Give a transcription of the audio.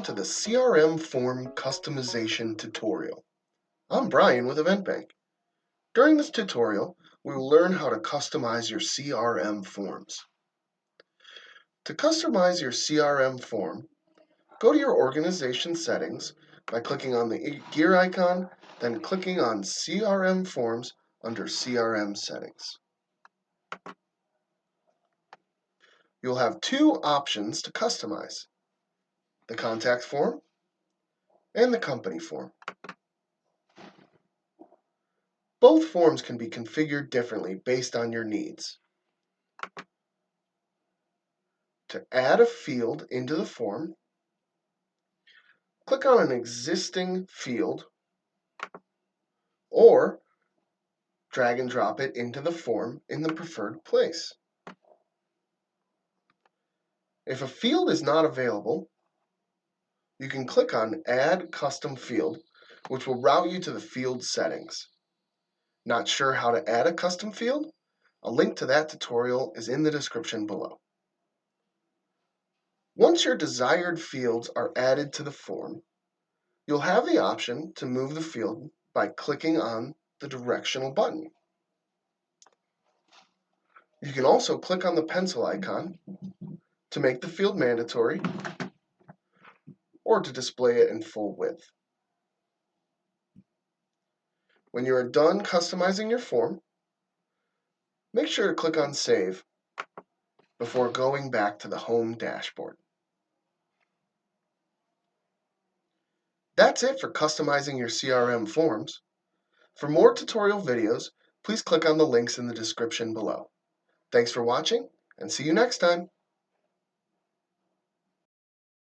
to the CRM form customization tutorial. I'm Brian with EventBank. During this tutorial, we will learn how to customize your CRM forms. To customize your CRM form, go to your organization settings by clicking on the gear icon, then clicking on CRM forms under CRM settings. You'll have two options to customize: the contact form and the company form. Both forms can be configured differently based on your needs. To add a field into the form, click on an existing field or drag and drop it into the form in the preferred place. If a field is not available, you can click on Add Custom Field, which will route you to the field settings. Not sure how to add a custom field? A link to that tutorial is in the description below. Once your desired fields are added to the form, you'll have the option to move the field by clicking on the directional button. You can also click on the pencil icon to make the field mandatory or to display it in full width. When you are done customizing your form, make sure to click on Save before going back to the home dashboard. That's it for customizing your CRM forms. For more tutorial videos, please click on the links in the description below. Thanks for watching, and see you next time.